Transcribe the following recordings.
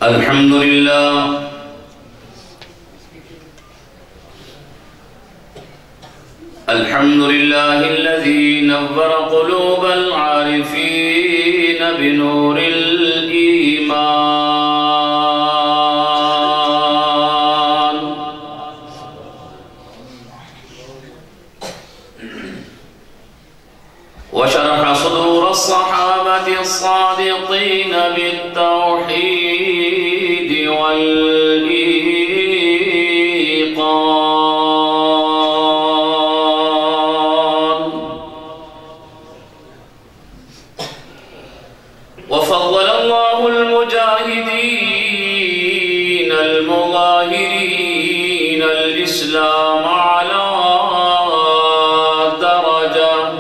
الحمد لله الحمد لله الذي نور قلوب العارفين بنور الإيمان وشرح صدور الصحابة الصادقين بالتوحيد والإيقان وفضل الله المجاهدين المظاهرين الإسلام على درجة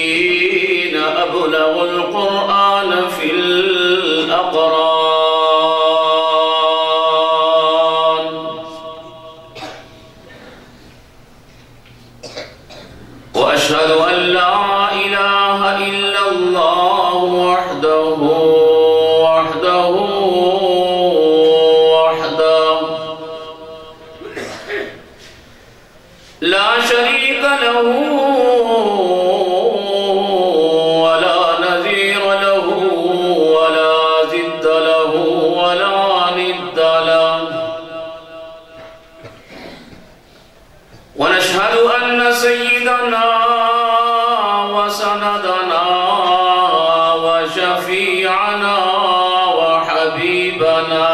الذين أبلغوا القرآن في الأقران وأشهد أن لا إله إلا الله وحده لا شريك له ولا نذير له ولا ضد له ولا ند له ونشهد أن سيدنا وسندنا وشفيعنا وحبيبنا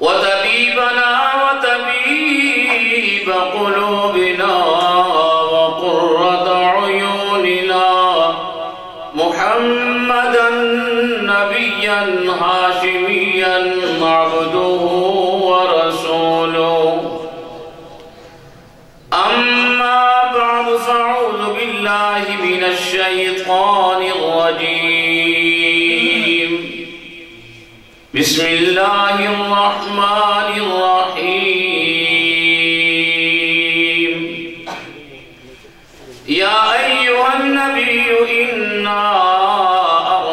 وطبيبنا وطبيب قلوبنا وقرة عيوننا محمدا نبيا هاشميا عبده ورسوله أما بعد فأعوذ بالله من الشيطان الرجيم بسم الله الرحمن الرحيم يا أيها النبي إنا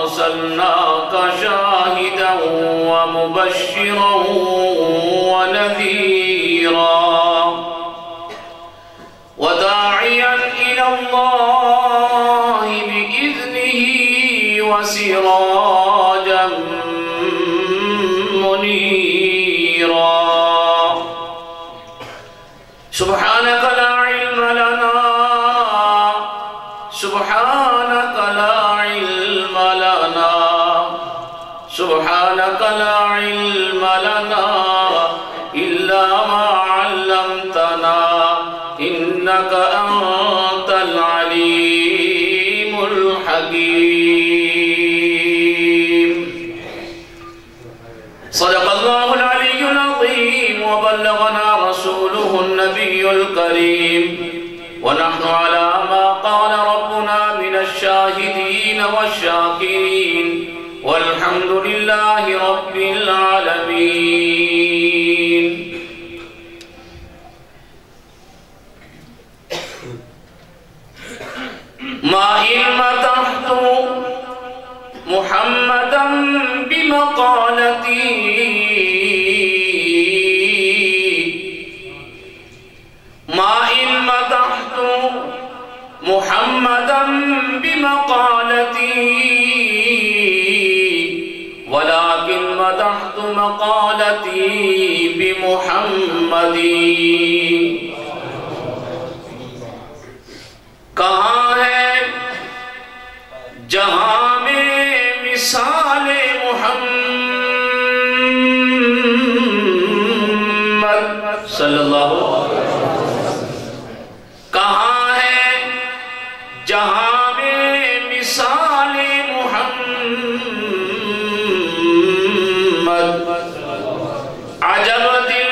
أرسلناك شاهدا ومبشرا ونذيرا وداعيا إلى الله بإذنه وسراجا منيرا سبحانك لا علم لنا سبحانك لا علم لنا سبحانك لا علم لنا إلا ما علمتنا إنك أنت العليم الحكيم صدق الله العلي العظيم وبلغنا رسوله النبي الكريم ونحن على ما قال ربنا من الشاهدين والشاكرين والحمد لله رب العالمين ما علمتحت محمدا بمقالتي ما علمتحت محمدا بمقالتي ولكن مدحت مقالتي بمحمد کہاں ہے جہاں میں مثال محمد صلی اللہ علیہ وسلم کہاں ہے جہاں میں مثال محمد عجب دل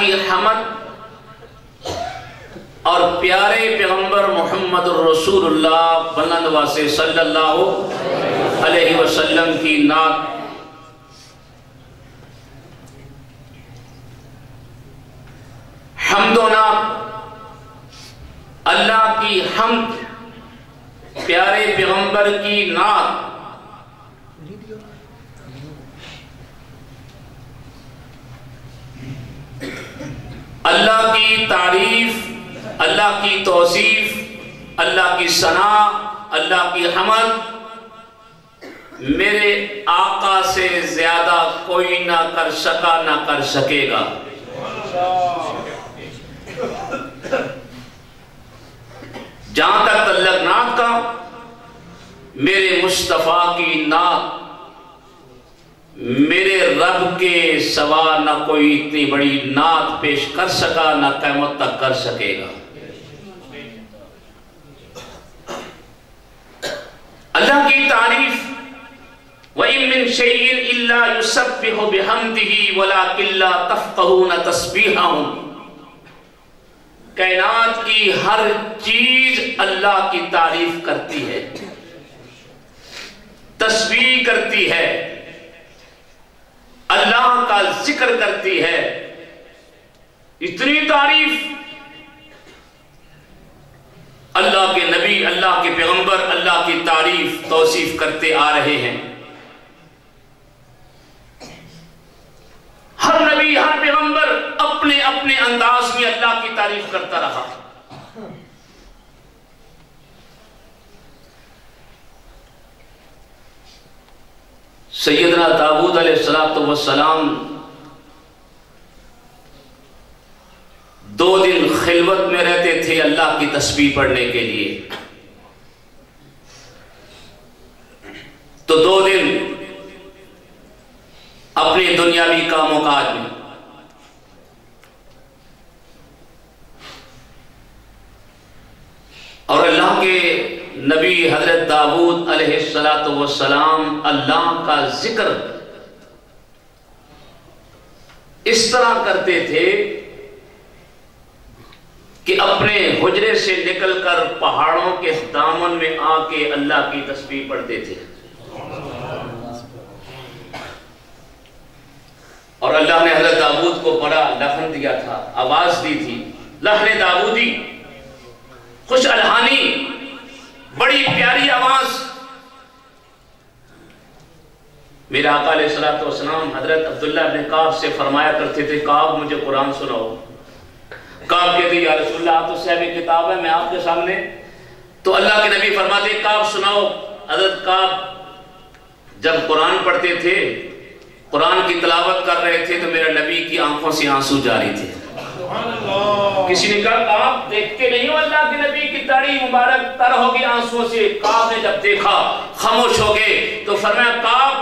کی حمد اور پیارے پیغمبر محمد الرسول اللہ بلند واسع صلی اللہ علیہ وسلم کی نعت حمد و نعت، اللہ کی حمد، پیارے پیغمبر کی نعت، اللہ کی تعریف، اللہ کی توصیف، اللہ کی ثنا، اللہ کی حمد میرے آقا سے زیادہ کوئی نہ کر سکا نہ کر سکے گا۔ جہاں تک تعلق نعت کا، میرے مصطفیٰ کی نعت میرے رب کے سوا نہ کوئی اتنی بڑی نعت پیش کر سکا نہ قیامت تک کر سکے گا۔ اللہ کی تعریف وَإِن مِّن شَيْءٍ إِلَّا يُسَبِّحُ بِحَمْدِهِ وَلَكِن لَّا تَفْقَهُونَ تَسْبِيحَهُمْ، کائنات کی ہر چیز اللہ کی تعریف کرتی ہے، تسبیح کرتی ہے، اللہ کا ذکر کرتی ہے۔ اتنی تعریف اللہ کے نبی، اللہ کے پیغمبر اللہ کی تعریف توصیف کرتے آ رہے ہیں۔ ہر نبی، ہر پیغمبر اپنے اپنے انداز میں اللہ کی تعریف کرتا رہا۔ سیدنا داؤد علیہ السلام 2 دن خلوت میں رہتے تھے اللہ کی تسبیح پڑھنے کے لیے، تو 2 دن اپنے دنیاوی کاموں کاج میں، اور اللہ کے نبی حضرت داؤد علیہ السلام اللہ کا ذکر اس طرح کرتے تھے کہ اپنے حجرے سے نکل کر پہاڑوں کے دامن میں آ کے اللہ کی تسبیح پڑھتے تھے، اور اللہ نے حضرت داؤد کو بڑا لحن دیا تھا، آواز دی تھی، لحن داؤدی، خوش الہانی، بڑی پیاری آواز۔ میرے آقا علیہ السلام حضرت عبداللہ بن کعب سے فرمایا کرتے تھے، کعب مجھے قرآن سناؤ۔ کعب کہتے یا رسول اللہ آپ تو صاحب کتاب ہے، میں آپ کے سامنے، تو اللہ کے نبی فرماتے کعب سناؤ۔ حضرت کعب جب قرآن پڑھتے تھے، قرآن کی تلاوت کر رہے تھے، تو میرے نبی کی آنکھوں سے آنسو جاری تھے۔ کسی نے کہا کعب دیکھتے نہیں ہو اللہ کے نبی کی داڑھی مبارک تر ہوگی آنسوں سے؟ کعب نے جب دیکھا خاموش ہو گئے، تو فرمایا کعب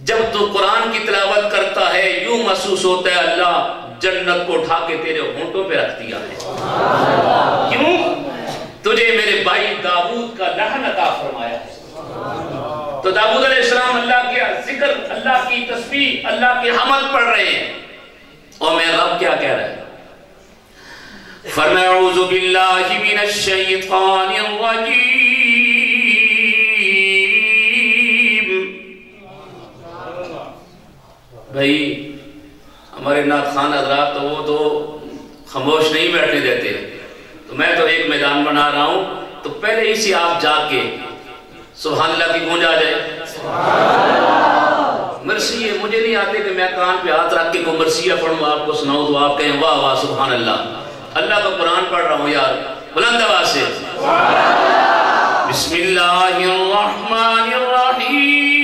جب تو قرآن کی تلاوت کرتا ہے یوں محسوس ہوتا ہے اللہ جنت کو اٹھا کے تیرے ہونٹوں پہ رکھ دیا ہے، کیوں؟ تجھے میرے بھائی داؤد کا لحن عطا فرمایا ہے۔ تو داؤد علیہ السلام اللہ کے ذکر، اللہ کی تسبیح، اللہ کی حمد پڑھ رہے ہیں، اور میرا رب کیا کہہ رہا ہے؟ فرمایا اعوذ باللہ من الشیطان الرجیم۔ بھائی ہمارے نعت خان حضرات تو وہ تو خاموش نہیں بیٹھنے دیتے، تو میں تو ایک میدان بنا رہا ہوں، تو پہلے اسی آپ جا کے سبحان اللہ کی گونج آ جائے۔ مرثیے مجھے نہیں آتے کہ میں کان پہ ہاتھ رکھ کے کوئی مرثیہ پڑھوں آپ کو سناؤں تو آپ کہیں واہ واہ سبحان اللہ۔ اللہ کا قرآن پڑھ رہا ہوں یار، بلند آواز سے بسم اللہ الرحمن الرحیم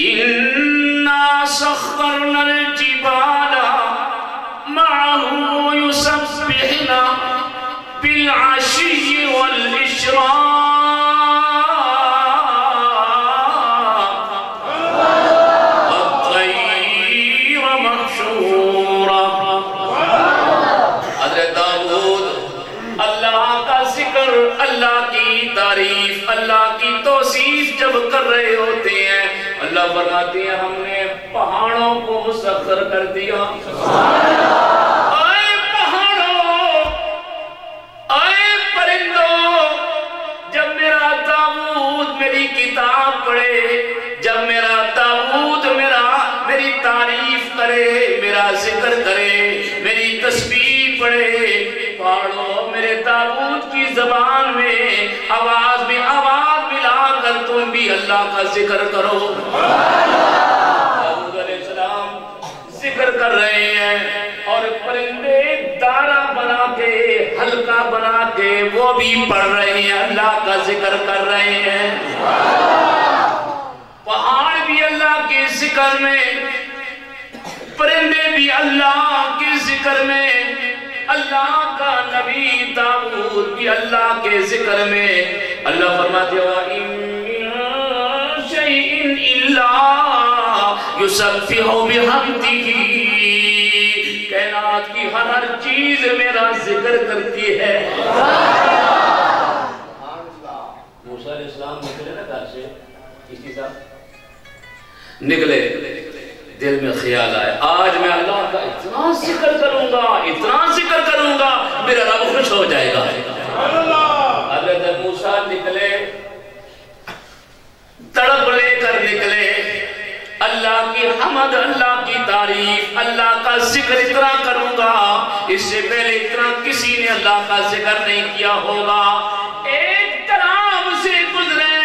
انا سخرنا الجبال معه يسبحن بالعشي والإشراق والطير محشورا۔ حضرت داؤد اللہ کا ذکر، اللہ کی تعریف، اللہ کی توصیف جب کر رہے ہوتے ہیں، اللہ فرماتی ہے ہم نے پہاڑوں کو مسخر کر دیا. اے پہاڑوں، اے پرندوں، جب میرا داؤد میری کتاب پڑھے، جب میرا داؤد میری تعریف کرے، میرا ذکر کرے، میری تسبیح پڑھے، پہاڑوں میرے داؤد کی زبان میں آواز ملا کر تم بھی اللہ کا ذکر کرو. داؤد علیہ السلام ذکر کر رہے ہیں اور پرندے دارا بنا کے، حلقہ بنا کے وہ بھی پڑھ رہے ہیں، اللہ کا ذکر کر رہے ہیں. پہاڑ بھی اللہ کے ذکر میں، پرندے بھی اللہ کے ذکر میں، اللہ کا نبی داؤد بھی اللہ کے ذکر میں. اللہ فرماتے ہیں وَإِن مِّن شَيْءٍ إِلَّا يُسَبِّحُ بِحَمْدِهِ، کائنات کی ہر چیز میرا ذکر کرتی ہے. موسیٰ علیہ السلام نکلے نا گھر سے، کسی صاحب نکلے، دل میں خیال آئے آج میں اللہ کا اتنا ذکر کروں گا، اتنا ذکر کروں گا، میرا رب خوش ہو جائے گا. حضرت موسیٰ نکلے، تڑپ لے کر نکلے، اللہ کی حمد، اللہ کی تعریف، اللہ کا ذکر اتنا کروں گا، اس سے پہلے اتنا کسی نے اللہ کا ذکر نہیں کیا ہوگا. ایک تالاب سے گزرے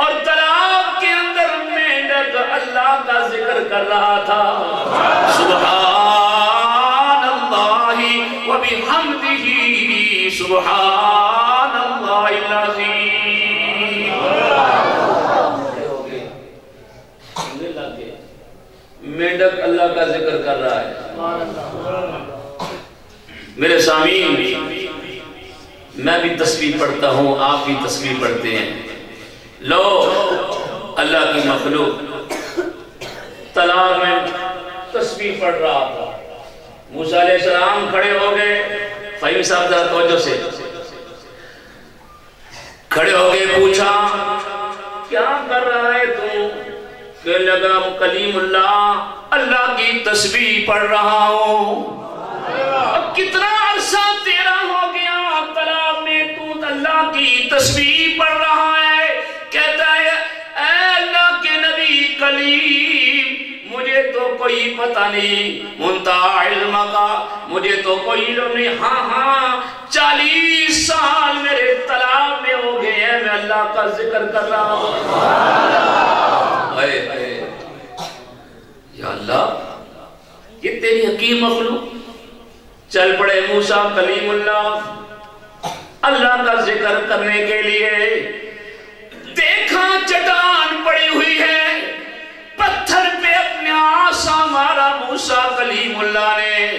اور تالاب کے اندر مینڈک اللہ کا ذکر کر رہا تھا. سبحان اللہ و بحمدہ سبحان اللہ العظیم. مینڈک اللہ کا ذکر کر رہا ہے. میرے سامعین، میں بھی تسبیح پڑھتا ہوں، آپ بھی تسبیح پڑھتے ہیں. لو اللہ کی مخلوق تالاب میں تسبیح پڑھ رہا تھا. موسیٰ علیہ السلام کھڑے ہو گئے. فہیم صاحب ذرا توجہ سے کھڑے ہو گئے، پوچھا کیا کر رہا ہے تو؟ کہ لگا کلیم اللہ کی تسبیح پڑھ رہا ہوں. کتنا عرصہ تیرا ہو گیا تالاب میں تو اللہ کی تسبیح پڑھ رہا ہے؟ کہتا ہے اے اللہ کے نبی کلیم، مجھے تو کوئی پتہ نہیں، منتہا علم کا مجھے تو کوئی علم نہیں. ہاں 40 سال میرے تالاب میں ہو گئے ہیں، میں اللہ کا ذکر کر رہا ہوں. یا اللہ، یہ تیری حکیم مخلوق. چل پڑے موسیٰ کلیم اللہ کا ذکر کرنے کے لیے. دیکھا چٹان پڑی ہوئی ہے، پتھر پہ اپنے آسا مارا موسیٰ کلیم اللہ نے،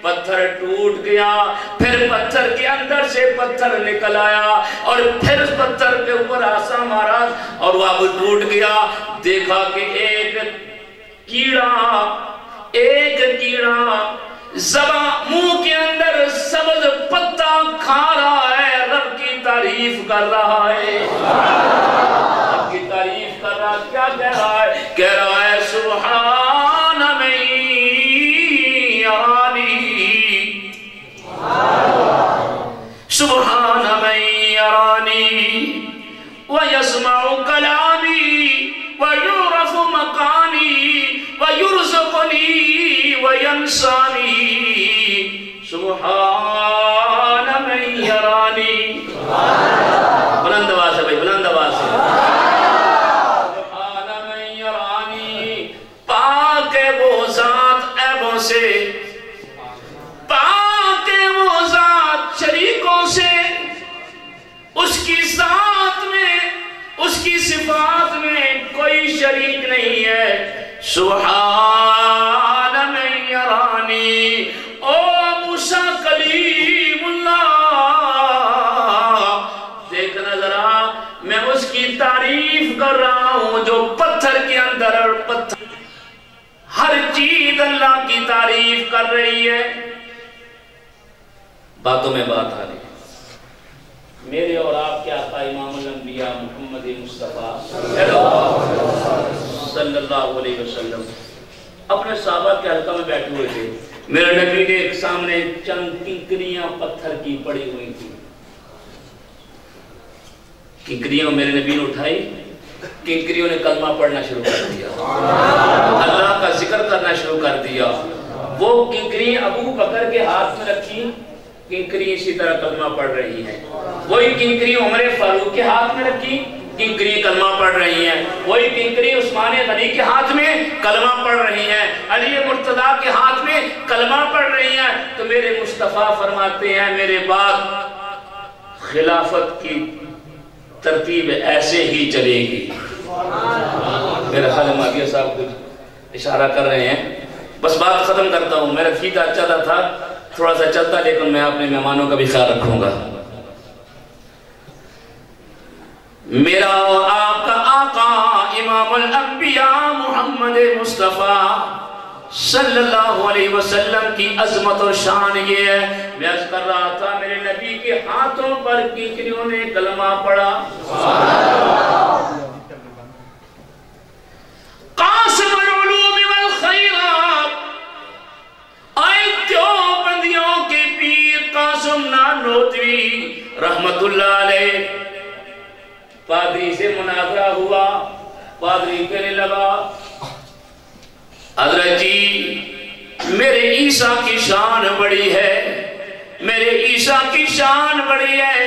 پتھر ٹوٹ گیا. پھر پتھر کے اندر سے پتھر نکل آیا اور پھر پتھر کے اوپر آسا مارا اور وہ اب ٹوٹ گیا. دیکھا کہ ایک کیڑا منہ کے اندر سبز پتا کھا رہا ہے، رب کی تعریف کر رہا ہے. رب کی تعریف کر رہا، کیا کہہ رہا ہے؟ کہہ رہا ہے سبحان من یرانی، سبحان من یرانی ویسمع کلامی ویعرف مکانی ویرزقنی وینسانی، سبحان من یرانی. بلند آواز ہے بھائی، بلند آواز ہے. سبحان من یرانی، پاک ہے وہ ذات عیبوں سے، پاک ہے وہ ذات شریکوں سے. اس کی ذات میں، اس کی صفات میں کوئی شریک نہیں ہے. سبحان من یرانی. او موسیٰ کلیم اللہ، دیکھنا ذرا، میں اس کی تعریف کر رہا ہوں جو پتھر کے اندر، اور پتھر ہر چیز اللہ کی تعریف کر رہی ہے. باتوں میں بات آ رہی ہے. میرے اور آپ کے آقا امام الانبیاء محمد مصطفیٰ صلی اللہ علیہ وسلم اپنے صحابہ کے حلقہ میں بیٹھے ہوئے تھے. میرے نبی نے ایک سامنے چند کنکریاں پتھر کی پڑی ہوئی تھی. کنکریاں میرے نبی نے اٹھائی, کنکریوں نے کلمہ پڑھنا شروع کر دیا, اللہ کا ذکر کرنا شروع کر دیا. وہ کنکری ابو بکر کے ہاتھ میں رکھی, کنکری اسی طرح کلمہ پڑھ رہی ہیں. وہی کنکری عمر فاروق کے ہاتھ میں رکھی, کنکری کلمہ پڑھ رہی ہیں. وہی کنکری عثمان غنی کے ہاتھ میں کلمہ پڑھ رہی ہیں, علی مرتضیٰ کے ہاتھ میں کلمہ پڑھ رہی ہیں. تو میرے مصطفیٰ فرماتے ہیں میرے بعد خلافت کی ترتیب ایسے ہی چلے گی. میرا خیال ماویہ صاحب کچھ اشارہ کر رہے ہیں, بس بات ختم کرتا ہوں. میرا فیتا اچھا تھا, تھوڑا سا چلتا, لیکن میں اپنے مہمانوں کا بھی خیال رکھوں گا. میرا آپ کا آقا امام الانبیاء محمد مصطفیٰ صلی اللہ علیہ وسلم کی عظمت اور شان یہ ہے. میں عرض کر رہا تھا میرے نبی کے ہاتھوں پر کنکریوں نے کلمہ پڑھا. قاسم العلوم والخیرات, آئے دیوبندیوں کے پیر قاسم نانوتوی رحمت اللہ علیہ, پادری سے مناظرہ ہوا. پادری کہنے لگا حضرت جی میرے عیسیٰ کی شان بڑی ہے, میرے عیسیٰ کی شان بڑی ہے.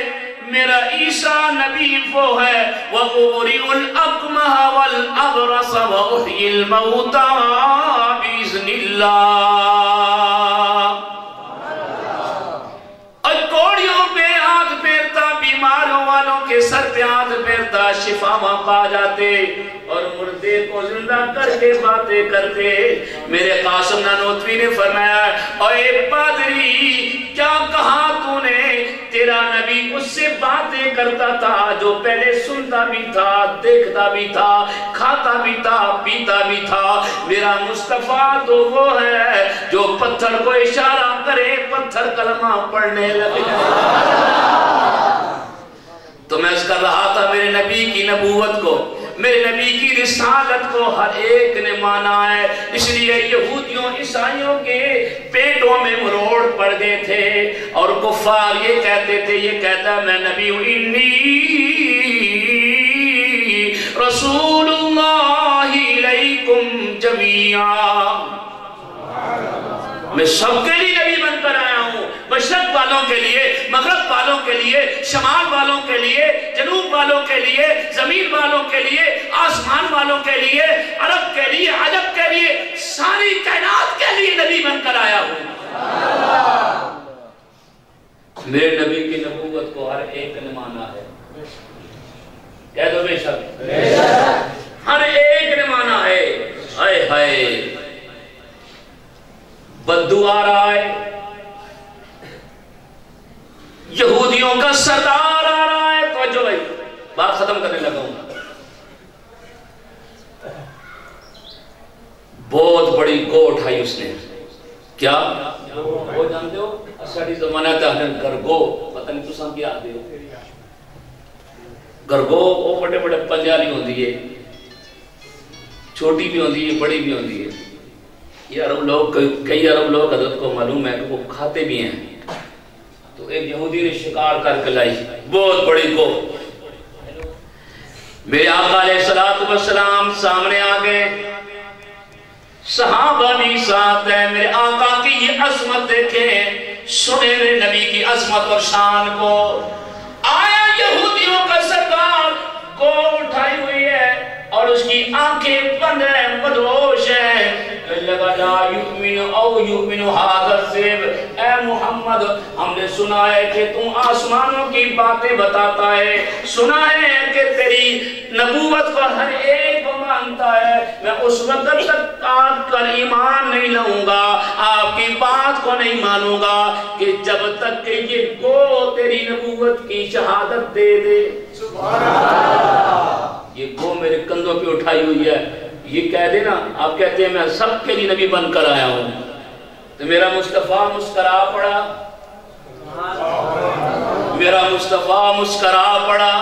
میرا عیسیٰ نبی وہ ہے وَأُبْرِئُ الْأَكْمَحَ وَالْأَبْرَصَ وَأُحْيِي الْمَوْتَىٰ بِإِذْنِ اللَّهِ. اور کوڑیوں پہ ہاتھ پھیرتا, بیماروں والوں کے سر پہ ہاتھ پھیرتا, شفا وہاں پا جاتے, اور مردے کو زندہ کر کے باتیں کرتے. میرے قاسم نانوتوی نے فرمایا اے پادری کیا کہا تو نے, تیرا نبی اس سے باتیں کرتا تھا جو پہلے سنتا بھی تھا, دیکھتا بھی تھا, کھاتا بھی تھا, پیتا بھی تھا. میرا مصطفیٰ تو وہ ہے جو پتھر کو اشارہ کرے پتھر کلمہ پڑھنے لگے. تو میں اس کر رہا تھا میرے نبی کی نبوت کو, میرے نبی کی رسالت کو ہر ایک نے مانا ہے. اس لیے یہودیوں عیسائیوں کے پیٹوں میں مروڑ پڑ گئے تھے, اور کفار یہ کہتے تھے, یہ کہتا میں نبی ہوں, انی رسول اللہ علیکم جمیعا, میں سب کے لیے نبی بن کر آیا ہوں, مشرق والوں کے لیے, مغرب والوں کے لیے, شمال والوں کے لیے, جنوب والوں کے لیے, زمین والوں کے لیے, آسمان والوں کے لیے, عرب کے لیے, عجب کے لیے, ساری کائنات کے لیے نبی بن کر آیا ہوں. میرے نبی کی نبوت کو ہر ایک نے مانا ہے. کہہ دو بے شک, ہر ایک نے مانا ہے. ہائے ہائے بدو آ رہا ہے, یہودیوں کا سردار آ رہا ہے. توجہ بھائی, بات ختم کرنے لگا ہوں. بہت بڑی گو اٹھائی اس نے. کیا وہ جانتے ہو اساڑی زمانہ تھا گرگو, پتہ نہیں تو سام کیا آتے ہو. گرگو وہ بڑے بڑے پنجالی ہوتی ہے, چھوٹی بھی ہوتی ہے, بڑی بھی ہوتی ہے. یہ عرب لوگ, کئی عرب لوگ حضرت کو معلوم ہے کہ وہ کھاتے بھی ہیں. تو ایک یہودی نے شکار کر کے لائی بہت بڑی گو. میرے آقا علیہ السلام سامنے آ گئے, صحابہ بھی ساتھ ہیں. میرے آقا کی یہ عظمت دیکھیں, سنے میرے نبی کی عظمت اور شان کو. آیا یہودیوں کا سردار, گو اٹھائی ہوئی ہے اور اس کی آنکھیں بند ہیں, بدہوش ہیں. لگا لا یؤمن او یؤمن ھذا الذئب, اے محمد ہم نے سنا ہے کہ تم آسمانوں کی باتیں بتاتا ہے, سنا ہے کہ تیری نبوت کو ہر ایک مانتا ہے. میں اس وقت تک آپ پر ایمان نہیں لاؤں گا, آپ کی بات کو نہیں مانوں گا کہ جب تک کہ یہ گو تیری نبوت کی شہادت دے دے. سبحان اللہ. یہ گو میرے کندھوں پہ اٹھائی ہوئی ہے, یہ کہہ دینا آپ کہتے ہیں میں سب کے لیے نبی بن کر آیا ہوں. تو میرا مصطفیٰ مسکرا پڑا, میرا مصطفیٰ مسکرا پڑا.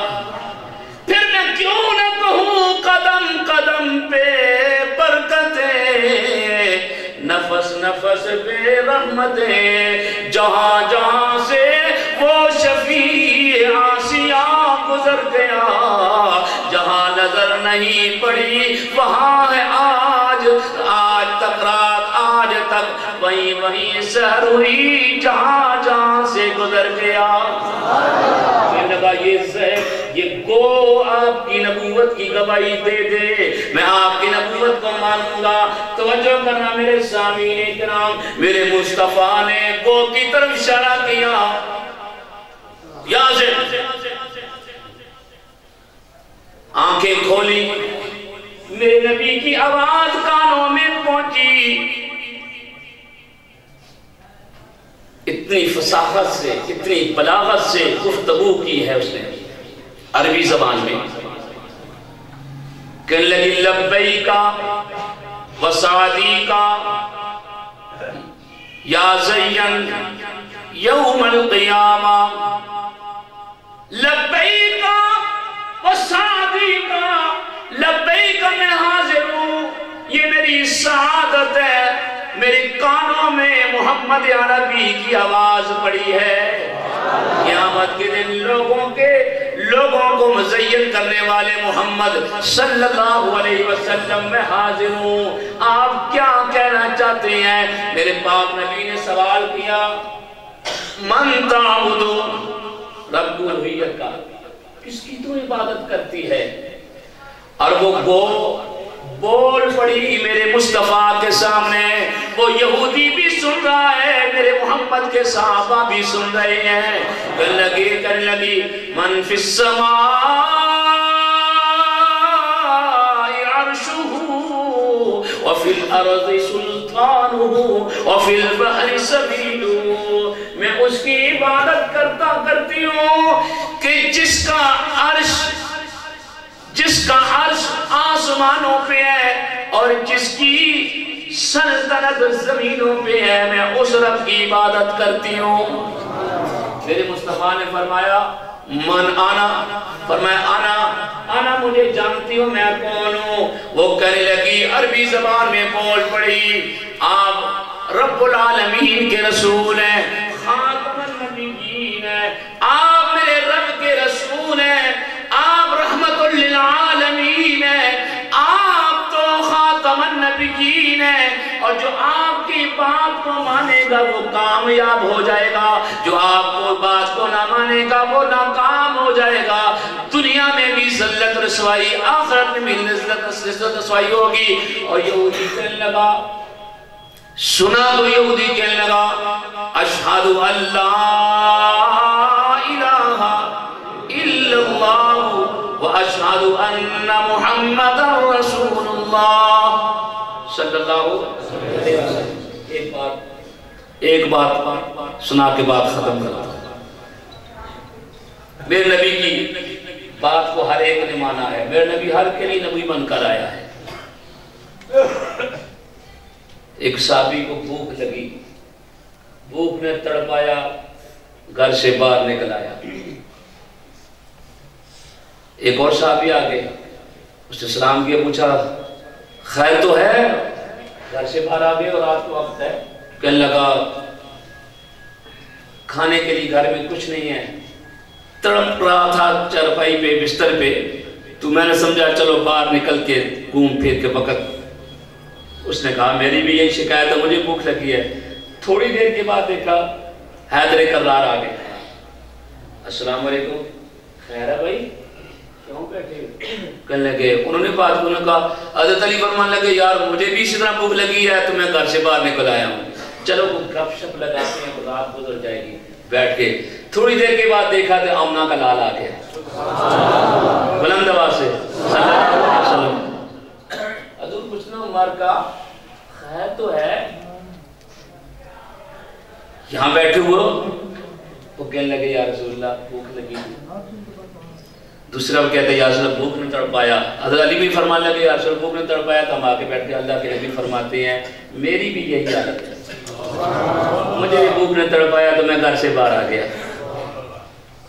پھر میں کیوں نہ کہوں قدم قدم پہ رحمت ہے، جہاں جہاں سے وہ شفیع آسیہ گزر گیا، جہاں نظر نہیں پڑی وہاں ہے آج تک رات، آج تک وہیں سحر ہوئی جہاں جہاں سے گزر گیا۔ لگا یہ گو آپ کی نبوت کی گواہی دے دے، میں آپ کی نبوت کو مانوں گا۔ توجہ کرنا میرے سامعین کرام، میرے مصطفیٰ نے گو کی طرف اشارہ کیا، یہاں سے آنکھیں کھولی، میرے نبی کی آواز کانوں میں پہنچی، اتنی فصاحت سے، اتنی بلاغت سے گفتگو کی ہے اس نے عربی زبان میں، کہنے لگی لبیکا وسعدیکا یا زین یوم القیامہ، لبیکا وسعدیکا، لبیکا میں حاضر ہوں، یہ میری سعادت ہے، میرے کانوں میں محمد عربی کی آواز پڑی ہے۔ قیامت کے دن لوگوں کو مزین کرنے والے محمد صلی اللہ علیہ وسلم میں حاضر ہوں، آپ کیا کہنا چاہتے ہیں؟ میرے پاک نبی نے سوال کیا، من تعبدو، رب الوحیت کا، کس کی تو عبادت کرتی ہے؟ اور وہ گو بول پڑی میرے مصطفیٰ کے سامنے، وہ یہودی بھی سن رہا ہے، میرے محمد کے صحابہ بھی سن رہے ہیں، کہنے لگی من فی السماء عرشہ وفی الارض سلطانہ وفی البحر سبیلہ، میں اس کی عبادت کرتی ہوں کہ جس کا عرش آسمانوں پہ ہے اور جس کی سلطنت زمینوں پہ ہے، میں اس رب کی عبادت کرتی ہوں۔ میرے مصطفیٰ نے فرمایا من آنا، فرمایا آنا مجھے جانتی ہوں میں کون ہوں؟ وہ کہنے لگی عربی زبان میں بول پڑی، آپ رب العالمین کے رسول ہیں، خاتم النبیین ہیں، آپ میرے رب کے رسول ہیں، آپ رحمت للعالمین ہیں، آپ تو خاتم النبیین ہیں، اور جو آپ کی بات کو مانے گا وہ کامیاب ہو جائے گا، جو آپ کو بات کو نہ مانے گا وہ ناکام ہو جائے گا، دنیا میں بھی ذلت رسوائی، آخرت میں بھی ذلت رسوائی ہوگی۔ اور یہودی کہنے لگا، سنا تو یہودی کہنے لگا اشہد ان لا الہ الا اللہ واشہد ان محمد رسول اللہ صلی اللہ علیہ وسلم۔ ایک بات سنا کے بات ختم کرتا ہوں۔ میرے نبی کی بات کو ہر ایک نے مانا ہے، میرے نبی ہر کے لیے نبی بن کر آیا ہے۔ ایک صحابی کو بھوک لگی، بھوک نے تڑپایا، گھر سے باہر نکل آیا۔ ایک اور صحابی آگے، اس نے سلام کیا، پوچھا خیر تو ہے؟ گھر سے باہر آگے اور رات کا وقت ہے، کہنے لگا کھانے کے لیے گھر میں کچھ نہیں ہے، تڑپ رہا تھا چارپائی پہ، بستر پہ، تو میں نے سمجھا چلو باہر نکل کے گھوم پھر کے وقت۔ اس نے کہا میری بھی یہی شکایت ہے، مجھے بھوک لگی ہے۔ تھوڑی دیر کے بعد دیکھا حیدر کرار آ گئے، السلام علیکم، خیر ہے بھائی، کیوں بیٹھے؟ کہنے لگے، انہوں نے بات کو کہا، حضرت علی فرمان لگے یار مجھے بھی اسی طرح بھوک لگی ہے تو میں گھر سے باہر نکل آیا ہوں، چلو گپ شپ لگاتے ہیں، رات گزر جائے گی۔ بیٹھ کے تھوڑی دیر کے بعد دیکھا تو آمنہ کا لال آ گیا، بلند آواز سے صلی اللہ علیہ وسلم۔ حضور پوچھنا عمر کا خیر تو ہے؟ یہاں بیٹھے ہوئے وہ کہنے لگے یا رسول اللہ بھوک لگی۔ دوسرا وہ کہتے ہیں یا رسول اللہ بھوک نے تڑپایا۔ حضرت علی بھی فرمان لگے یا رسول اللہ بھوک نے تڑپایا، تو ہم آ کے بیٹھ کے اللہ کے نبی فرماتے ہیں میری بھی یہی حالت ہے، مجھے بھی بھوک نے تڑپایا تو میں گھر سے باہر آ گیا۔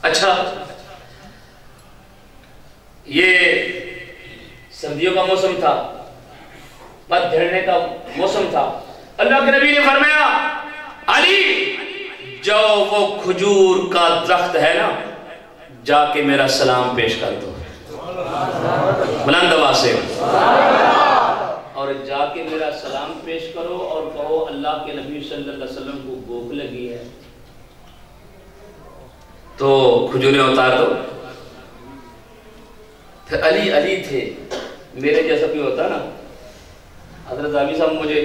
اچھا، یہ سردیوں کا موسم تھا، پت جھڑنے کا موسم تھا، اللہ کے نبی نے فرمایا علی جو وہ کھجور کا درخت ہے نا، جا کے میرا سلام پیش کر دو بلند آواز سے، اور جا کے میرا سلام پیش کرو اور کہو اللہ کے نبی صلی اللہ علیہ وسلم کو بھوک لگی ہے تو کھجوریں اتار دو۔ پھر علی تھے، میرے جیسا بھی ہوتا نا، حضرت عابی صاحب مجھے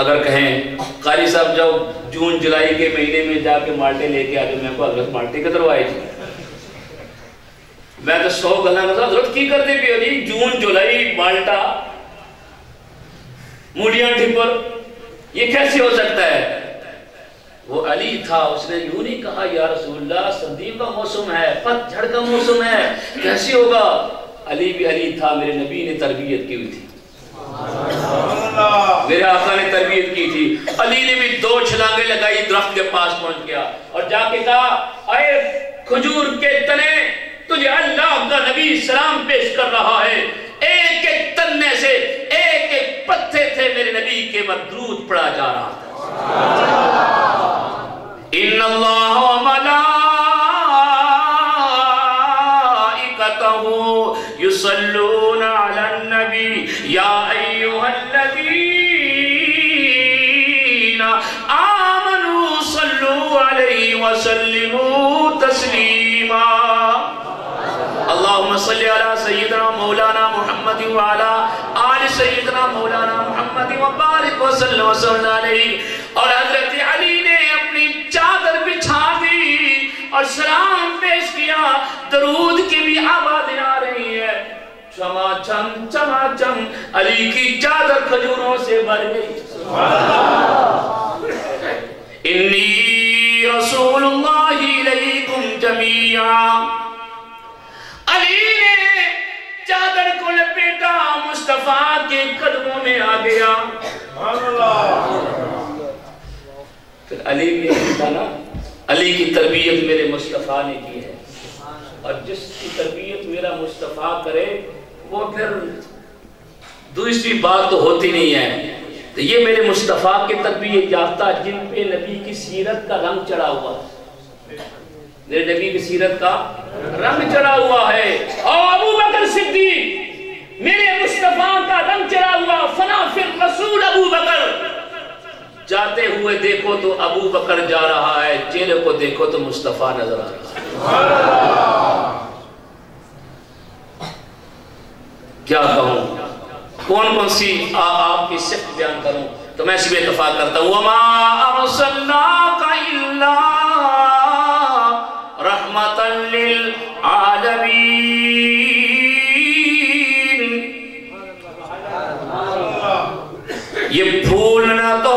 اگر کہیں قاری صاحب جاؤ جون جولائی کے مہینے میں جا کے مالٹے لے کے آجو، میں کو حضرت مالٹے کے دروائے جی، میں تو 100 گلہ میں حضرت کی کرتے بھی ہو جی، جون جولائی مالٹا موڑیاں ٹھپر، یہ کیسے ہو سکتا ہے؟ وہ علی تھا، اس نے یوں نہیں کہا یا رسول اللہ سردیوں کا موسم ہے، پت جھڑ کا موسم ہے، کیسے ہوگا؟ علی بھی علی تھا، میرے نبی نے تربیت کی ہوئی تھی، میرے آقا نے تربیت کی تھی۔ علی نے بھی 2 چھلانگیں لگائی، درخت کے پاس پہنچ گیا اور جا کے کہا اے کھجور کے تنے، تجھے اللہ کا نبی سلام پیش کر رہا ہے۔ ایک ایک تنے سے ایک ایک پتے تھے میرے نبی کے پر درود پڑا جا رہا تھا۔ ان اللہ و ملائکتہ یصلون علی النبی یا ایہا الذین آمنوا صلوا علیہ وسلموا تسلیما۔ اللہم صلی علی سیدنا مولانا محمد وعلا آل سیدنا مولانا محمد وبارک وسلم وسلم علیہ۔ اور حضرت علی نے اپنی چادر بچھا دی اور سلام پیش کیا، درود کی بھی آوازیں آ رہی ہے، چماچم چماچم، علی کی چادر کھجوروں سے بھر گئی۔ انی رسول اللہ علیکم جمیعا۔ علی نے چادر کو لپیٹا، مصطفیٰ کے قدموں میں آ گیا۔ پھر علی بھی ایک تھا نا، علی کی تربیت میرے مصطفیٰ نے کی ہے، اور جس کی تربیت میرا مصطفیٰ کرے وہ پھر دوسری بات تو ہوتی نہیں ہے۔ تو یہ میرے مصطفیٰ کے تربیت یافتہ جن پہ نبی کی سیرت کا رنگ چڑھا ہوا، میرے نبی کی سیرت کا رنگ چڑھا ہوا ہے، اور ابو بکر صدیق میرے مصطفیٰ کا رنگ چڑھا ہوا، فنا فی الرسول ابو بکر، جاتے ہوئے دیکھو تو ابو بکر جا رہا ہے، چہرے کو دیکھو تو مصطفیٰ نظر آ رہا ہے۔ کیا کہوں، کون کون سی آپ کی صفت بیان کروں، تو میں اسی پہ اتفاق کرتا ہوں۔ وَمَا أَرْسَلْنَاكَ إِلَّا رَحْمَةً لِلْعَالَمِينَ۔ یہ بھولنا تو